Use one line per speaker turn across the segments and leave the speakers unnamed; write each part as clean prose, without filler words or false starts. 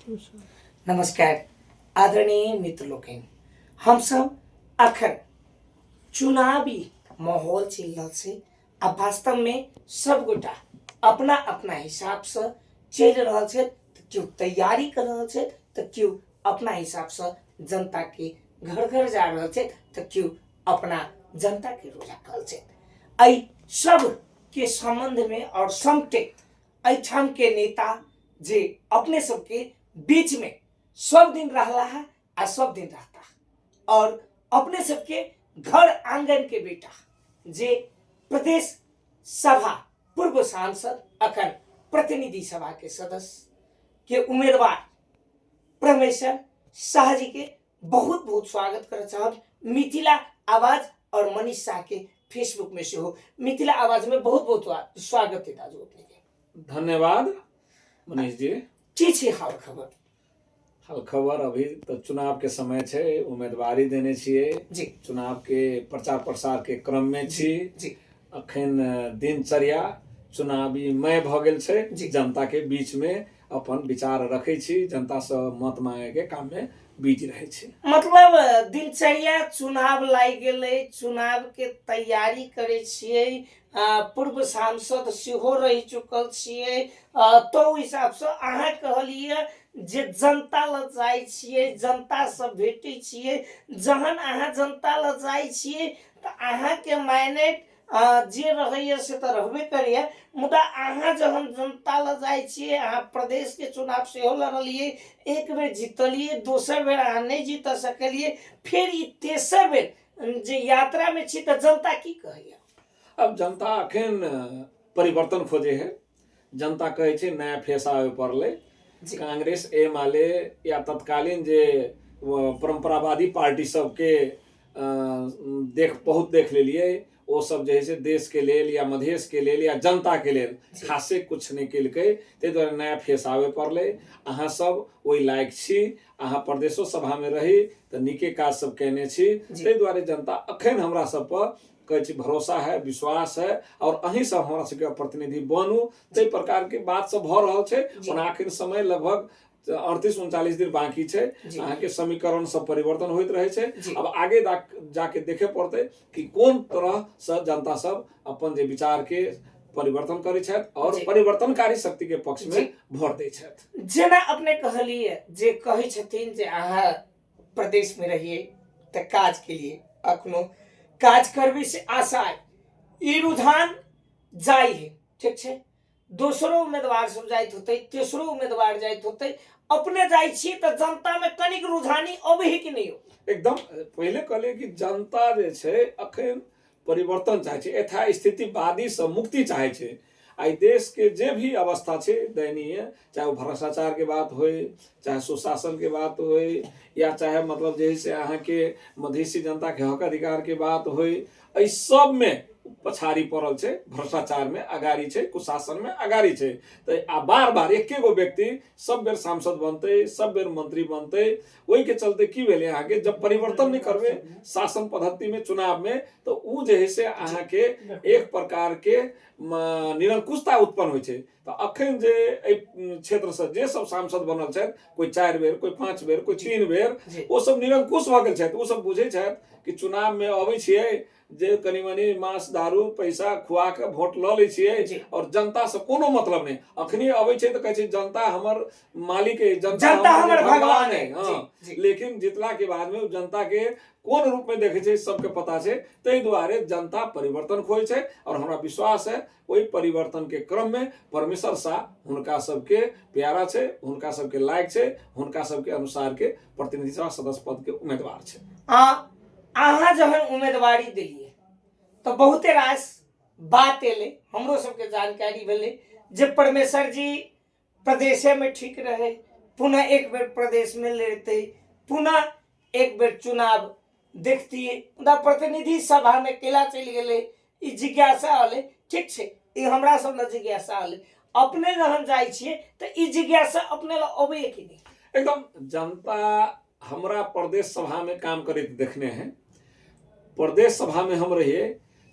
नमस्कार आदरणीय मित्र लोकन, हम सब अखन चुनावी माहौल चल रहा है। अब वास्तव में सब गोटा अपना अपना हिसाब से चल रहा है। तो क्यों तैयारी कर रहा है, तो क्यों अपना हिसाब से जनता के घर घर जा रहा है, तो क्यों अपना जनता के रोजा कर है। आई सब के संबंध में और समटे ऐठाम के नेता जे अपने सबके बीच में सब दिन रहला है और सब दिन रहता है। और अपने सबके घर आंगन के बेटा जे प्रदेश सभा पूर्व सांसद अखन प्रतिनिधि सभा के सदस्य के उम्मीदवार परमेश्वर शाह जी के बहुत बहुत स्वागत कर चाहब। मिथिला आवाज और मनीष शाह के फेसबुक में से हो मिथिला आवाज में बहुत बहुत स्वागत है दाजू अपने के।
धन्यवाद मनीष जी।
की छे हाल खबर?
हाल खबर अभी तो चुनाव के समय छे, उम्मीदवारी देने छिए
जी,
चुनाव के प्रचार प्रसार के क्रम में छी
जी।
अखन दिनचर्या चुनावी मय भ गेल छे।
जी।
जनता के बीच में अपन विचार रखे छी, जनता से मत मांगे के काम में बिजी रहे छी।
मतलब दिनचर्या चुनाव लाग गेले, चुनाव के तैयारी करे छिए, पूर्व सांसद सेहो रह चुकल छिए, तो हिसाब से अहाँ कहलिए जे जनता ल जाय छिए, जनता से भेटे छिए। जहन अहाँ जनता ल जाय छिए तो अहाँ के मायने जे रहैया से तो रहबे करिए, मुदा अहाँ जहन जनता ल जाय छिए, अहाँ प्रदेश के चुनाव सेहो लड़लिए, एक बेर जीतलिए, दोसर बेर अहाँ नहीं जीत सकलिए, फिर ई तेसर बेर जे यात्रा में छी तो जनता की कहैया?
अब जनता अखन परिवर्तन खोजे है। जनता कहे छे नया फेस आवे पड़ले। कांग्रेस एमाले या तत्कालीन जे परंपरावादी पार्टी सब के बहुत देख लेलिए, वो सब जे है देश के लेल या मधेश के लेल या जनता के लेल खासे कुछ नहीं केलकै। ते द्वारा नया फेस आवे पड़ले। अहाँ सब वही लायक छी, अहाँ प्रदेशो सभा में रही तो निके काज सब केने छी। ते द्वारा जनता अखन हमरा सब पर कहे भरोसा है, विश्वास है और अहीं सब हमरा सबके प्रतिनिधि बनू। ते प्रकार के बात सब भ रहल छे। ओना आखिर समय लगभग 38-39 दिन बाकी छे। अहाँ के समीकरण सब परिवर्तन होइत रहे छे। अब आगे जाके देखे पड़ते कि कोन तरह से जनता सब अपन जे विचार के परिवर्तन करे छथि और परिवर्तनकारी शक्ति के पक्ष में भोट दै छथि।
जेना अपने कहलिए जे कहे छथिन जे अहाँ प्रदेश में रहिए तो काज के लिए अखनो काज करबे से आशा है, ई रुझान जाय है, ठीक छे। दूसरो उम्मीदवार सब जाइत होते, तेसरो उम्मीदवार जाइत होते, अपने जाय छी तो जनता में कनिक रुझानी अबे है कि नहीं हो?
एकदम पहले कहले कि जनता जे छे अखन परिवर्तन चाहे छे, यथा स्थितिवादी से मुक्ति चाहे छे। आई देश के जे भी अवस्था छे दयनीय, चाहे वो भ्रष्टाचार के बात होए, चाहे सुशासन के बात होए, या चाहे मतलब जैसे अहाँ के मधेसी जनता के हक अधिकार के बात होए, इस सब में पछाड़ी पड़ल छे। भ्रष्टाचार में अगाड़ी छे, कुशासन में अगाड़ी छे। तो आ बार बार एक व्यक्ति सब बेर सांसद बनते, सब बेर मंत्री बनते। वही के चलते की भेले अहाँ के जब परिवर्तन नहीं करबे शासन पद्धति में चुनाव में, तो उ जे है से अहाँ के एक प्रकार के निरंकुशता उत्पन्न होय छे। तो अखन जे क्षेत्र से जे सब सांसद बनल छथि, कोई 4 बेर, कोई 5 बेर, कोई 3 बेर, वो सब निरंकुश भ गेल छथि। वो सब बुझे छथि कि चुनाव में अबै छियै जे कनी मनी मांस दारू पैसा खुआ के वोट ल ले छियै और जनता से कोनो मतलब नहीं। अखनी अबै छै तो कहे छै जनता हमर मालिक है,
जनता हमर भगवान है।
लेकिन जितला के बाद में जनता के कोन रूप में देखे छै सबके पता छै। तै दुआरे जनता परिवर्तन खोज छै और हमरा विश्वास है वही परिवर्तन के क्रम में परमेश्वर शाह हुनका सबके प्यारा छै, हुनका सबके लायक छै, हुनका सबके अनुसार के प्रतिनिधि सभा सदस्य पद के उम्मीदवार छै।
अहाँ जहन उम्मीदवारी दिलिए तो बहुते रास बात एले, हमरो सबके जानकारी भेले जे परमेश्वर जी प्रदेशे में ठीक रहे, पुनः एक बेर प्रदेश में लड़ते, पुनः एक बेर चुनाव देखतिए, मुदा प्रतिनिधि सभा में केला चल गेले, ई जिज्ञासा होले। ठीक छे, ई हमरा सब ल जिज्ञासा होले। अपने जहन जाय छिए तो ई जिज्ञासा अपने ल अबे कि नहीं?
एकदम जनता हमरा प्रदेश सभा में काम करे देखने हैं। प्रदेश सभा में हम रहिए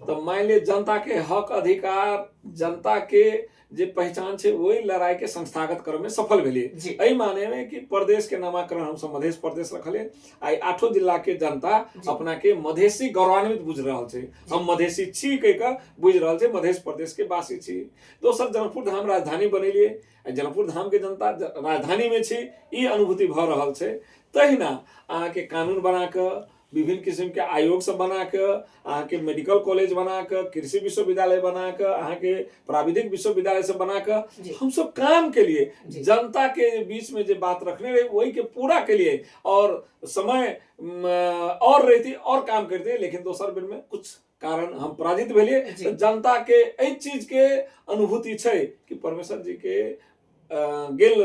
तो मान ली जनता के हक अधिकार, जनता के जे पहचान छे वही लड़ाई के संस्थागत क्रम में सफल
जी।
भेलिए। एहि माने में कि प्रदेश के नामाकरण हम सब मध्य प्रदेश रखले, आई 8 जिला के जनता
जी।
अपना के मधेसी गौरवान्वित बुझ रहल छे, हम मधेसी छी कह के बुझ रहल छे, मध्य प्रदेश के वासी छी। दोसर जनकपुर धाम राजधानी बनेलिए, जनकपुर धाम के जनता राजधानी में छी, ई अनुभूति भ रहल छे। तहिना अहाँ के कानून बना के, विभिन्न किस्म के आयोग सब बना के, अहाँ के मेडिकल कॉलेज बना के, कृषि विश्वविद्यालय बना के, अहाँ के प्राविधिक विश्वविद्यालय सब बना के हम सब काम के लिए, जनता के बीच में जो बात रखने रहे वही के पूरा के लिए, और समय और रहती और काम करते, लेकिन दोसर बेर में कुछ कारण हम पराजित भेलिए। तो जनता के एहि चीज के अनुभूति छे कि परमेश्वर जी के गेल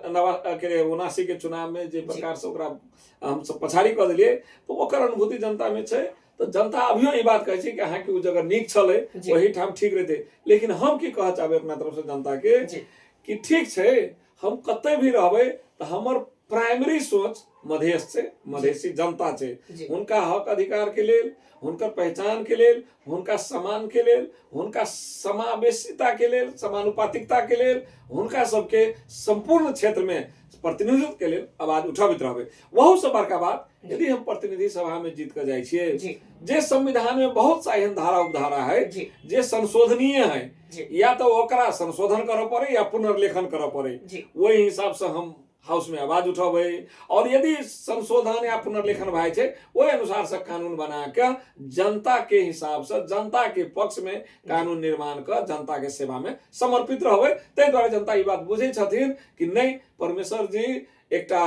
79 के चुनाव में जे प्रकार से ओकरा हम सब पछाड़ी कर दिलिए, तो ओकर अनुभूति जनता में छे। तो जनता अभियो ई बात कहे छै कि अहाँ के उ जगह नीक छले, वही ठाम ठीक रहते। लेकिन हम की कह चाहबे अपना तरफ से जनता के कि ठीक छे, हम कतै भी रहबे तो हमर प्राइमरी सोच मधेश से, मधेसी जनता छे, उनका हक अधिकार के लेल, हुनकर पहचान के लेल, हुनका सम्मान के लेल, हुनका समावेशिता के लेल, समानुपातिकता के लेल, हुनका सबके संपूर्ण क्षेत्र में प्रतिनिधित्व के लिए आवाज उठाबित रहबे। बहुत से बड़का बात, यदि हम प्रतिनिधि सभा में जीत कर जाय छियै, जे संविधान में बहुत सा एहन धारा उपधारा है जे संशोधनीय है, या तो ओकरा संशोधन करऽ पड़े या पुनर्लेखन करऽ पड़े, वही हिसाब से हम हाउस में आवाज उठाबे। और यदि संशोधन या पुनर्लेखन भाई छे, वही अनुसार से कानून बना के जनता के हिसाब से, जनता के पक्ष में कानून निर्माण कर जनता के सेवा में समर्पित रहबे। तै द्वारा जनता ई बात बुझे छथिन कि नहीं, परमेश्वर जी एकटा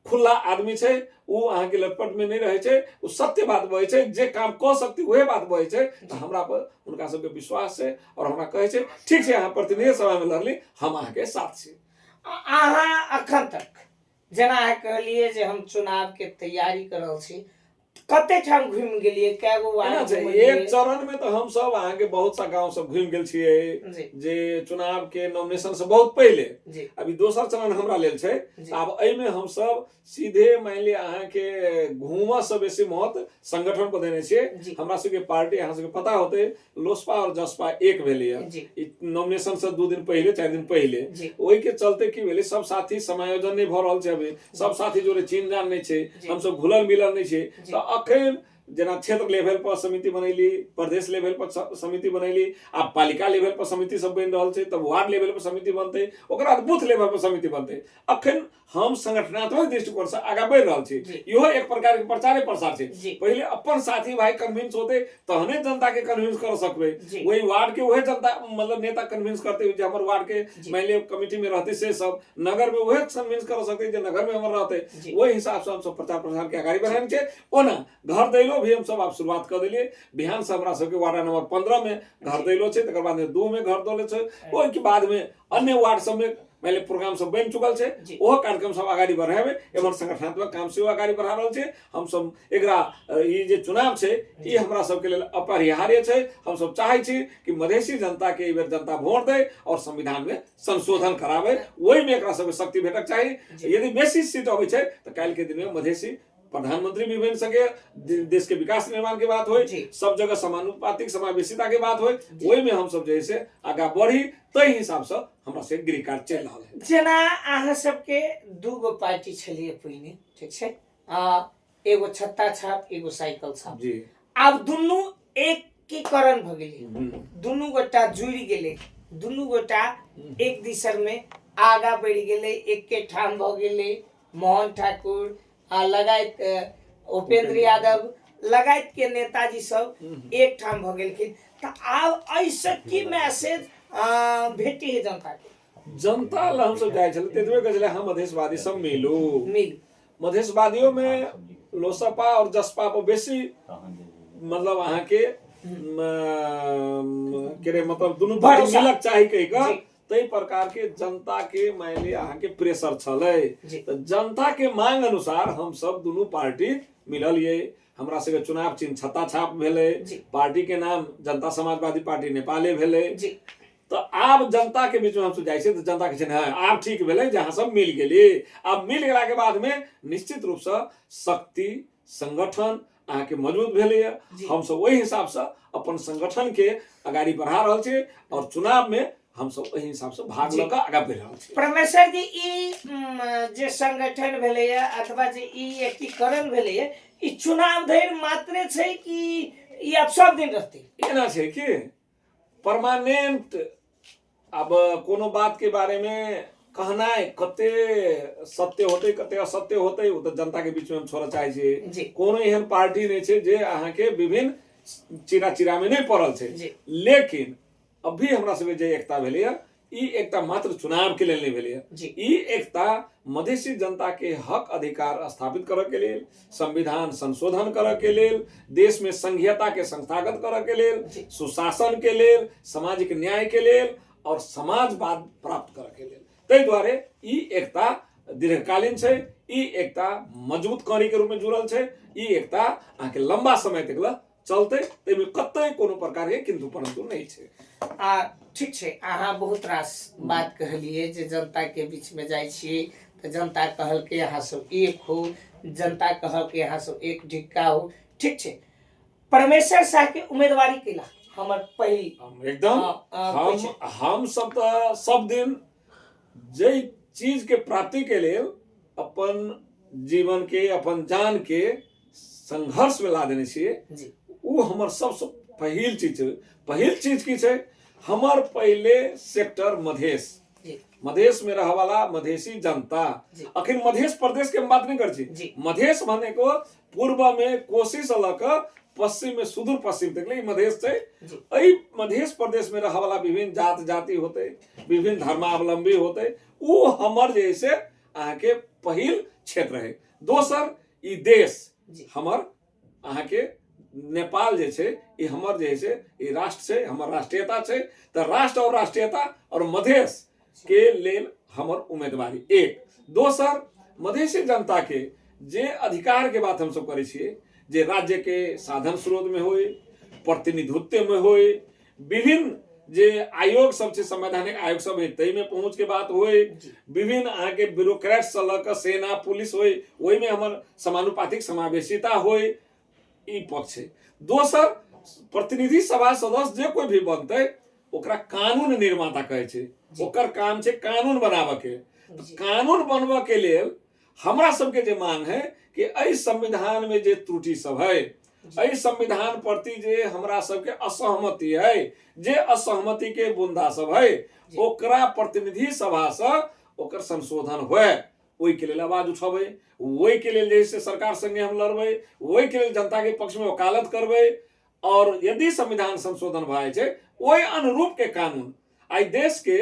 खुला आदमी छे, उ अहाँ के लटपट में नहीं रहे छे, उ सत्य बात बहे छे, जे काम क सकती वही बात बहे छे। तो हमरा पर उनका सबके विश्वास छे, और हमरा कहे छे ठीक छे, अहाँ प्रतिनिधि सभा में लड़ली, हम अहाँ के साथ छी।
अहाँ अखन तक जेना अहाँ कहलिए जे हम चुनाव के तैयारी कर रहल छी, कते ठाम घूम गेलिए, कैगो वार्ड
एक चरण में तो हम सब अहाँ के बहुत सा गांव सब घूम गेल छिए, जे चुनाव के नॉमिनेशन से बहुत पहले। अभी दोसर चरण हमरा लेल छे, अब एहि में हम सब सीधे मान लिया अहाँ के घूमा से बेसी महत्व संगठन को देने छिए। हमरा सबके पार्टी अहाँ सबके पता होते, लोसपा और जसपा एक भेलिए नॉमिनेशन से 2 दिन पहले 4 दिन पहले। वही के चलते की भेले, सब साथी समायोजन नहीं भ रहल छे, अभी सब साथी जोरे चिन्ह जान नहीं छे, हम सब घुलल मिलल नहीं छे। तो अखन जना क्षेत्र लेवल पर समिति बनैली, प्रदेश लेवल पर समिति बनैली, आप पालिका लेवल पर समिति सब बन रहल छे, तब वार्ड लेवल पर समिति बनते, ओकरा बाद बूथ लेवल पर समिति बनते। अखन हम संगठनात्मक दृष्टिकोण से आगे बढ़ रहल छी। इहो एक प्रकार के प्रचारे प्रसार छे। पहले अपन साथी भाई कन्विंस होते, तहने जनता के कन्विंस कर सकबे। वही वार्ड के वही जनता मतलब नेता कन्विंस करते, जे हमर वार्ड के मान लिया कमिटी में रहते से सब, नगर में वही कन्विंस कर सकते जे नगर में हमर रहते। वही हिसाब से हम सब प्रचार प्रसार के आगाड़ी बढ़ाने छे। ओना घर दैलो भी हम सब आप शुरुआत कर दिलिए। बिहान से हमरा सबके वार्ड नंबर 15 में घर दैलो छे, तकर बाद में 2 में घर दोले छे, ओहि के बाद में अन्य वार्ड सब में पहले प्रोग्राम सब बन चुकल छे। ओहो कार्यक्रम सब आगाड़ी बढ़ाबे, एमर संगठनात्मक काम से आगाड़ी बढ़ा रहल छे। हम सब एकरा ई जे चुनाव छे, ई हमरा सबके लेल अपरिहार्य छे। हम सब चाहे छी कि मधेसी जनता के ई बेर जनता वोट दे और संविधान में संशोधन करावे, ओहि में एकरा सबके शक्ति भेटक चाही। यदि बेसी सीट अबै छे तो काल के दिन में मधेसी प्रधानमंत्री भी बन सके, देश के विकास निर्माण के बात हो, सब जगह समानुपातिक समावेशिता के बात हो, वही में हम सब जैसे आगा बढ़ी, तै हिसाब से हमरा से गृह कार्य चल रहल है।
जेना अहाँ सबके 2 गो पार्टी छलिए पहिने, ठीक छे, एगो छत्ता छाप, एगो साइकिल छाप जी। अब दुनु एकीकरण भ गेलै, दुनु गोटा जुड़ गेलै, दुनु गोटा एक दिशा में आगा बढ़ गेलै, एके ठाम भ गेलै। मोहन ठाकुर लगायत उपेंद्र यादव लगायत के नेताजी सब एक ठाम भ गेलखिन। त आब ऐसे की मैसेज भेटी है जनता के?
जनता ला हम सब जाय छले, तेतबे कहले हम मधेशवादी सब मिलू। मधेशवादियों में लोसपा और जसपा पर बेसी मतलब अहाँ के मतलब दुनु पार्टी मिलक चाही कहि का, तै प्रकार के जनता के मान लिया अहाँ के प्रेशर छले। तो जनता के मांग अनुसार हम सब दुनु पार्टी मिलल ये। हमरा सबके चुनाव चिन्ह छत्ता छाप भेले, पार्टी के नाम जनता समाजवादी पार्टी नेपाले भेले। तो आब जनता के बीच में हम सब जाय छे, तो जनता के है आब ठीक भेले, जहां सब मिल गेली। अब मिल गेला के बाद में निश्चित रूप से शक्ति संगठन अहाँ के मजबूत भेले। हम सब वही हिसाब से अपन संगठन के आगाड़ी बढ़ा रहल छे, और चुनाव में हम सब एहि हिसाब से भाग ल के आगा बढ़ रहल छी।
परमेश्वर जी ई जे संगठन भेलैया अथवा जे ई एकीकरण भेलैया ई चुनाव धरि मात्र छै कि ई अब सब दिन रहते?
एना छै कि परमानेंट अब कोनो बात के बारे में कहना कते सत्य होते कते असत्य होते वो तो जनता के बीच में हम छोड़ चाहे
जी।
छी। कोनो एहन पार्टी नहीं छै जे अहाँ के विभिन्न चिरा में नहीं पड़ल छै।
जी।
लेकिन अभी हमरा सबके जे एकता भेलैया ई एकता मात्र चुनाव के लेल नहीं भेलैया।
जी।
ई एकता मधेसी जनता के हक अधिकार स्थापित करऽ के लेल, संविधान संशोधन करऽ के लेल, देश में संघीयता के संस्थागत करऽ के लेल,
जी।
सुशासन के लेल, सामाजिक न्याय के लेल और समाजवाद प्राप्त करऽ के लेल। ताहि दुआरे ई एकता दीर्घकालीन छै, ई एकता मजबूत कड़ी के रूप में जुड़ल छै, ई एकता अहाँ के लंबा समय तक ल चलते, ताहि में कतई कोनो प्रकार के किंतु परंतु नहीं छै।
ठीक छै, अहाँ बहुत रास बात कहलिए जे जनता के बीच में जाइ छियै तऽ जनता कहल के अहाँ सब एक हो, जनता कहल के अहाँ सब एक ढिक्का हो। ठीक छै, परमेश्वर शाह के उम्मीदवारी केला हमर पहिल
एकदम हम सब तो सब दिन जे चीज के प्राप्ति के लेल अपन जीवन के अपन जान के संघर्ष में ला देने छियै, वो हमर सबसे पहिल चीज छै। पहिल चीज की छै? हमर पहले सेक्टर मधेश, मधेश में रह वाला मधेसी जनता। अखिन मधेश प्रदेश के हम बात नहीं कर छी। मधेश माने को पूर्व में कोशी से लक पश्चिम में सुदूर पश्चिम तक ले मधेश छै। एहि मधेश प्रदेश में रह वाला विभिन्न जात जाति होते, विभिन्न धर्मावलंबी होते, वो हमर जैसे अहाँ के पहिल क्षेत्र है। दोसर ई देश हमर अहाँ के नेपाल जे छै ई हमर जे छै ई राष्ट्र छै, हमर राष्ट्रीयता छै। तो राष्ट्र और राष्ट्रीयता और मधेश के लेल हमर उम्मीदवारी एक। दोसर मधेसी जनता के जे अधिकार के बात हम सब करे छियै, जे राज्य के साधन स्रोत में होय, प्रतिनिधित्व में होय, विभिन्न जे आयोग सब छै, संवैधानिक आयोग सब है तई में पहुंच के बात होय, विभिन्न अहाँ के ब्यूरोक्रेट से लक सेना पुलिस होय, ओहि में हमर समानुपातिक समावेशिता होय, ई पक्ष है। दोसर प्रतिनिधि सभा सदस्य जे कोई भी बनते ओकरा कानून निर्माता कहे छै, ओकर काम छै कानून बनाबे के। कानून बनबे के लेल हमरा सबके जे मांग है कि एहि संविधान में जे त्रुटि सब है, एहि संविधान प्रति जे हमरा सबके असहमति है, जे असहमति के बुंदा सब है, ओकरा प्रतिनिधि सभा से ओकर संशोधन होय, ओहि के लेल आवाज उठेबै, ओहि के लेल जैसे सरकार संगे हम लड़बै, ओहि के लेल जनता के पक्ष में वकालत करबै। और यदि संविधान संशोधन भए छै ओहि अनुरूप के कानून आई देश के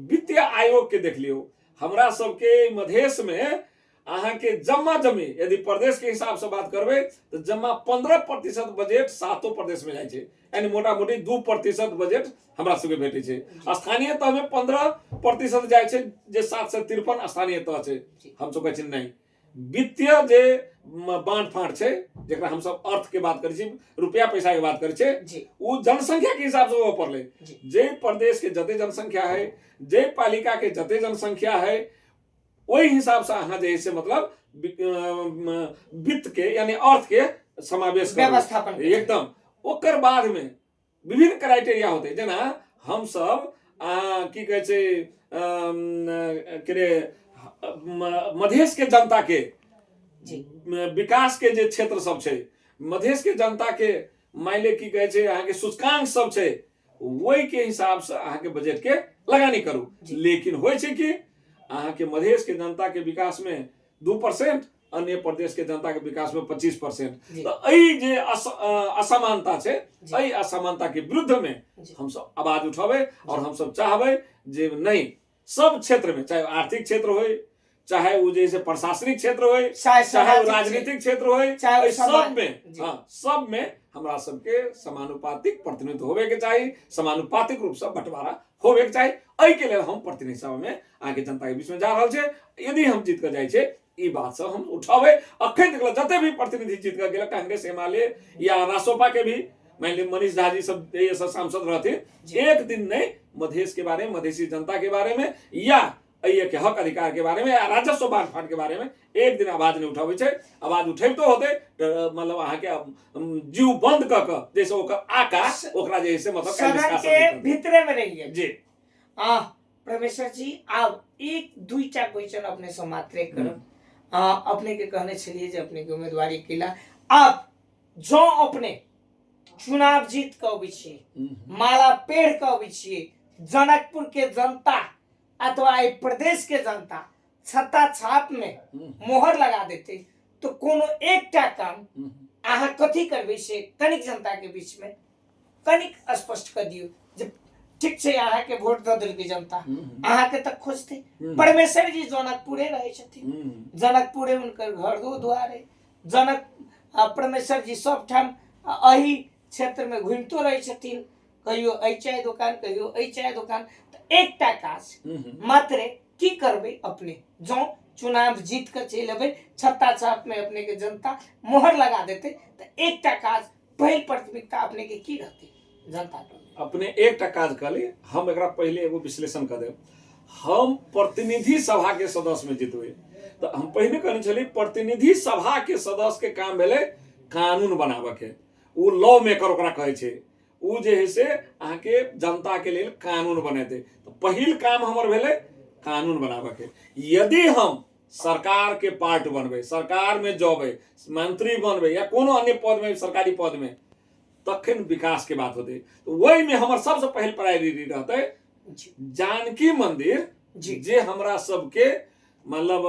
वित्तीय आयोग के देख लियो, हमरा सबके मधेश में अहाँ के जम्मा जमी यदि प्रदेश के हिसाब से बात करबै तो जम्मा 15% बजट सातों प्रदेश में जाए छै, यानी मोटा मोटी 2% बजट हमरा सबके भेटे छै। स्थानीय तह में 15% जाए छै, जे 753 स्थानीय तह छै। हम सब कहै छी नहीं, वित्तीय जे बांट फांट छै जेकरा हम सब अर्थ के बात करै छी, रुपया पैसा के बात करै छै, वो जनसंख्या के हिसाब से वो पड़ले। जे प्रदेश के जते जनसंख्या है, जे पालिका के जते जनसंख्या है, वही हिसाब से अहाँ जे से मतलब वित्त के यानी अर्थ के समावेश
व्यवस्थापन
एकदम। ओकर बाद में विभिन्न क्राइटेरिया होते, जेना हम सब की कहे छै मधेश के जनता के विकास के जे क्षेत्र सब छै, मधेश के जनता के मायने की कहे छै अहाँ के सूचकांक सब छै, वही के हिसाब से अहाँ के बजट के लगानी करू। लेकिन होय छै कि अहाँ के मधेश के जनता के विकास में 2%, अन्य प्रदेश के जनता के विकास में 25%। तो एहि जे असमानता छै, एहि असमानता के विरुद्ध में हम सब आवाज उठावे और हम सब चाहबै जे नहीं, सब क्षेत्र में, चाहे आर्थिक क्षेत्र होय, चाहे वो जैसे प्रशासनिक क्षेत्र होय, चाहे राजनीतिक क्षेत्र होय, चाहे सब में, हाँ सब में हमरा सबके समानुपातिक प्रतिनिधित्व होवे के चाहिए, समानुपातिक रूप से बंटवारा होवे के चाहिए। एहि के लेल हम प्रतिनिधि सभा में आगे जनता के बीच में जा रहल छै। यदि हम जीत कर जाय छै ई बात से हम उठावे। अखन तक जते भी प्रतिनिधि जीत कर गेल, कांग्रेस एमाले या रासोपा के भी मान ली मनीष झा जी सब सांसद रहते, एक दिन नहीं मधेश के बारे में, मधेसी जनता के बारे में या के हक अधिकार के बारे में या राजस्व बांट फाट के बारे में एक दिन आवाज नहीं उठावे छै। आवाज उठेबतो होते मतलब अहाँ के जीव बंद क जैसे ओकर आका ओकरा जैसे मतलब
सदन के भीतरे में रहिए
जी।
परमेश्वर जी आब एक दुईटा क्वेश्चन अपने से मात्रे करब। अपने के कहने छलिए जे अपने के उम्मीदवारी केला, अब जो अपने चुनाव जीत के अबै छियै, माला पेड़ के अबै छियै, जनकपुर के जनता अथवा एहि प्रदेश के जनता छत्ता छाप में मोहर लगा देते तो कोनो एकटा काम अहाँ कथी करबै से कनिक जनता के बीच में कनिक स्पष्ट कर दियो जे ठीक छै अहाँ के वोट दऽ देलकै जनता, अहाँ के तक खोजते। परमेश्वर जी जनकपुरे रहे छथिन, जनकपुरे हुनकर घर दुआरे, जनक परमेश्वर जी सब ठाम एही क्षेत्र में घुमितो रहे छथिन, कहियो एहि चाय दुकान कहियो एहि चाय दुकान। तो एकटा काज मात्र की करबे अपने जो चुनाव जीत कर चल अबे, छत्ता छाप में अपने के जनता मोहर लगा देते तो एकटा काज पहल प्राथमिकता अपने के की रहती जनता के?
अपने एकटा काज कर ली, हम एकरा पहले एगो विश्लेषण कर देब। हम प्रतिनिधि सभा के सदस्य में जीतबे तो हम पहले कहने छली प्रतिनिधि सभा के सदस्य के काम भेले कानून बनाबे के, उ लॉ मेकर ओकरा कहे छै, उ जे है से अहाँ के जनता के लेल कानून बनेते। तो पहिल काम हमर भेले कानून बनाबे के। यदि हम सरकार के पार्ट बनबे, सरकार में जबे, मंत्री बनबे या कोनो अन्य पद में, सरकारी पद में, तखन विकास के बात होते। तो वही में हमर सबसे पहल प्रायोरिटी रहते जानकी मंदिर जे हमरा सबके मतलब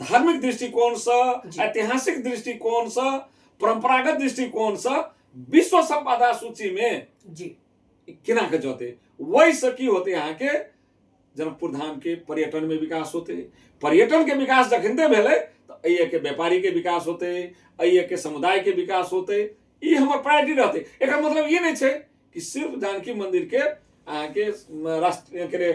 धार्मिक दृष्टिकोण से, ऐतिहासिक दृष्टिकोण से, परंपरागत दृष्टिकोण से विश्व संपदा सूची में केना के जोते। वही से की होते यहाँ के जनकपुर धाम के पर्यटन में विकास होते, पर्यटन के विकास जखनते भेले तो अइए के व्यापारी के विकास होते, अइए के समुदाय के विकास होते। ये हमर प्रायोरिटी रहते। एक मतलब ये नहीं है कि सिर्फ जानकी मंदिर के के राष्ट्रीय के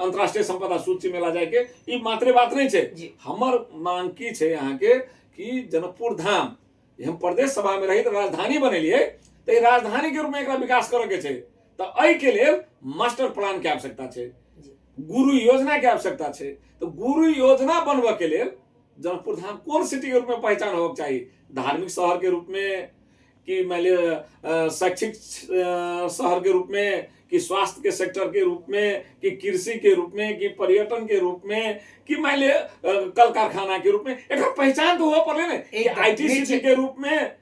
अंतर्राष्ट्रीय संपदा सूची में ला जाए के ये मात्र बात नहीं है। हमर मांग की है यहाँ के कि जनकपुर धाम हम प्रदेश सभा में रही तो राजधानी बनेलिए तो राजधानी के रूप में एक विकास करे के छै। तो एहि के लेल मास्टर प्लान के आवश्यकता है, गुरु योजना के आवश्यकता है। तो गुरु योजना बनबे के लेल जनकपुर धाम कौन सिटी के रूप में पहचान होगा चाहिए, धार्मिक शहर के रूप में कि मान लिया शैक्षिक शहर के रूप में, कि स्वास्थ्य के सेक्टर के रूप में, कि कृषि के रूप में, कि पर्यटन के रूप में, कि मान लिया कल कारखाना के रूप में। एक पहचान तो हुआ पड़े ना, आईटी सिटी के रूप में।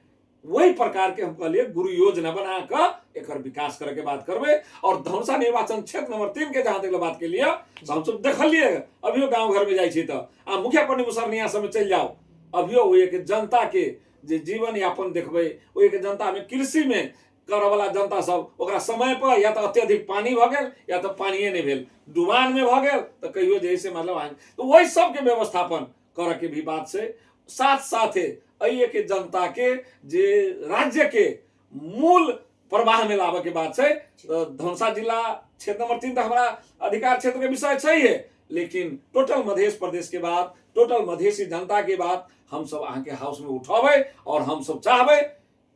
वही प्रकार के हम कहलिए गुरु योजना बना कर एक विकास करे के बात करबे। और धनुषा निर्वाचन क्षेत्र नंबर 3 के जहां तक बात के लिए हम सब देखलिए, अभियो गांव घर में जाई छी तो मुखिया पंडित मुसरनिया सब में चल जाओ, अभियो वो एक जनता के जे जीवन यापन देखबे, वो एक जनता में कृषि में करे वाला जनता सब ओकरा समय पर या तो अत्यधिक पानी भ गेल या तो पानिये नहीं भेल, डुबान में भ गेल तो कहियो जैसे मतलब तो वही सब के व्यवस्थापन करे के भी बात से साथ साथे अइए के जनता के जे राज्य के मूल प्रवाह में लावे के बात है। तो धनुषा जिला क्षेत्र नंबर 3 तो हमारा अधिकार क्षेत्र के विषय सही है, लेकिन टोटल मध्य प्रदेश के बाद, टोटल मधेसी जनता के बाद हम सब अहाँ के हाउस में उठावे और हम सब चाहबे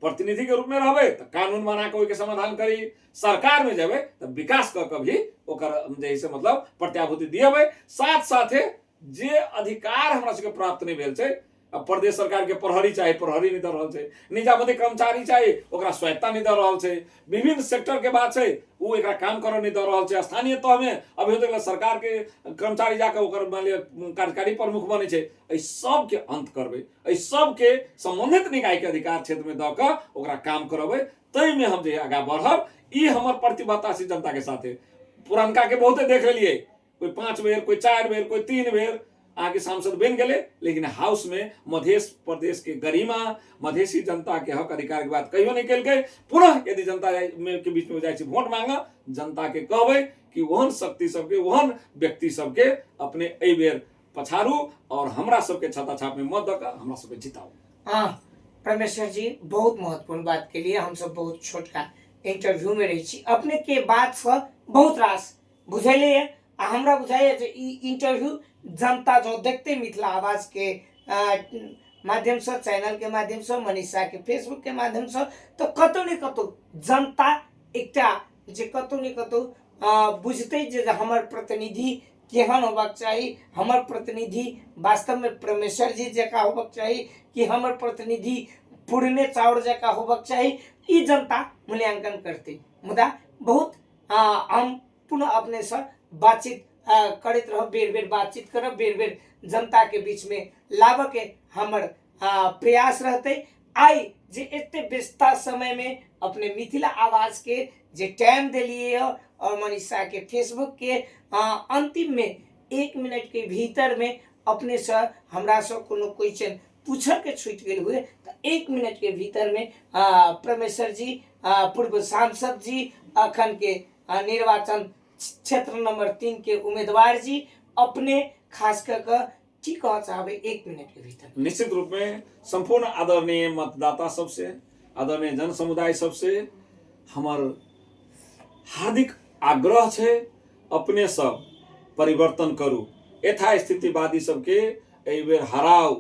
प्रतिनिधि के रूप में रहबे तो कानून बना के ओके समाधान करी, सरकार में जाबे तो विकास क के भी ओकर जैसे मतलब प्रत्याभूति दियबे। साथ साथे जे अधिकार हमरा सबके प्राप्त नहीं भेल छै, प्रदेश सरकार के प्रहरी चाहिए, प्रहरी नहीं दे रहल छै, निजामती कर्मचारी चाहिए ओकरा स्वायत्ता नहीं दे रहल छै, विभिन्न सेक्टर के बात छै वो एकरा काम करे नहीं दे रहल छै, स्थानीय तह में अभी तक सरकार के कर्मचारी जाके ओकर मान लिया कार्यकारी प्रमुख बने छै। एहि सब के अंत करबे, एहि सब के संबंधित निकाय के अधिकार क्षेत्र में द के ओकरा काम करबे, तै में हम जे आगा बढ़ब। ई हमर प्रतिबद्धता छै जनता के साथे। पुरनका के बहुते देख लेलिए, कोई 5 बेर, कोई 4 बेर, कोई 3 बेर आगे सांसद बन गए, लेकिन हाउस में मध्य प्रदेश के गरिमा, मधेसी जनता के हक अधिकार की बात कहियो नहीं कल गए। पुनः यदि जनता के बीच में जाए वोट मांगा, जनता के कहबे कि वहन शक्ति सबके, वहन व्यक्ति सबके अपने एहि बेर पछाड़ू और हमरा सबके छाता छाप में मत दक हमरा सबके जिताऊ।
हाँ परमेश्वर जी, बहुत महत्वपूर्ण बात के लिए हम सब बहुत छोटका इंटरव्यू में रही छी, अपने के बात से बहुत रास बुझेले है। हमरा बुझाइए जे ई इंटरव्यू जनता जो देखते मिथिला आवाज के माध्यम से, चैनल के माध्यम से, मनीषा के फेसबुक के माध्यम से, तो कतौ न कतौ जनता एकटा जे कतौ न कतौ बुझते जे हमर प्रतिनिधि केहन होबाक चाहिए, हमर प्रतिनिधि वास्तव में परमेश्वर जी जका होबाक चाहिए कि हमर प्रतिनिधि पुरने चाउर जका होबाक चाहिए, ई जनता मूल्यांकन करते। मुदा बहुत हम पुनः अपने से बातचीत करते रह, बेर बेर बातचीत करब, बेर बेर जनता के बीच में लाबे के हमर प्रयास रहते। आई जे एते व्यस्तता समय में अपने मिथिला आवाज के जे टाइम दिलिए और मनीषा के फेसबुक के अंतिम में 1 मिनट के भीतर में अपने से हमरा से कोनो क्वेश्चन पूछे के छूट गए हुए तो 1 मिनट के भीतर में परमेश्वर जी, पूर्व सांसद जी, अखन के निर्वाचन क्षेत्र नंबर 3 के उम्मीदवार जी अपने खास कर की कह चाहबे 1 मिनट के भीतर।
निश्चित रूप में संपूर्ण आदरणीय मतदाता सबसे, आदरणीय जन समुदाय सबसे हमर हार्दिक आग्रह है अपने सब परिवर्तन करू। यथास्थितिवादी सबके एहि बेर हराउ,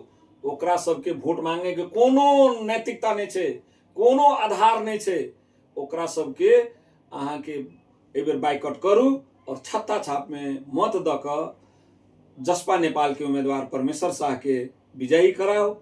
ओकरा सबके वोट मांगे के कोनो नैतिकता नहीं है, कोनो आधार नहीं है। ओकरा सबके अहाँ के एहि बेर बाइकआउट करू और छत्ता छाप में मत द क जसपा नेपाल के उम्मीदवार परमेश्वर शाह के विजयी कराओ।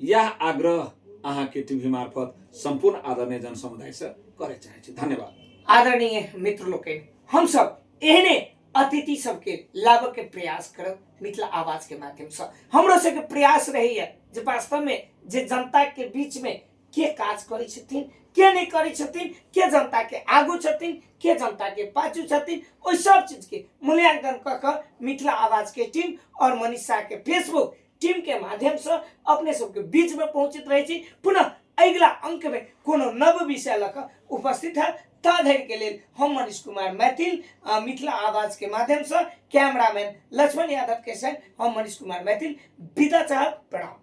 यह आग्रह अहाँ के टीवी मार्फत संपूर्ण आदरणीय जन समुदाय से करे चाहे छी। धन्यवाद।
आदरणीय मित्र लोकनि, हम सब एहने अतिथि सबके लाभ के प्रयास करब मिथिला आवाज के माध्यम से। हमरो सबके प्रयास रही है जे वास्तव में जे जनता के बीच में के काज करै छथिन, के नहीं करै छथिन, के जनता के आगू छथिन, के जनता के पाछू छथिन, ओइ सब चीज के मूल्यांकन क मिथिला आवाज के टीम और मनीषा के फेसबुक टीम के माध्यम से अपने सबके बीच में पहुंचित रहे छी। पुनः अगला अंक में कोनो नव विषय लक उपस्थित है। ता धरि के लिए हम मनीष कुमार मैथिल मिथिला आवाज के माध्यम से कैमरामैन लक्ष्मण यादव के संग हम मनीष कुमार मैथिल विदा चाहब। प्रणाम।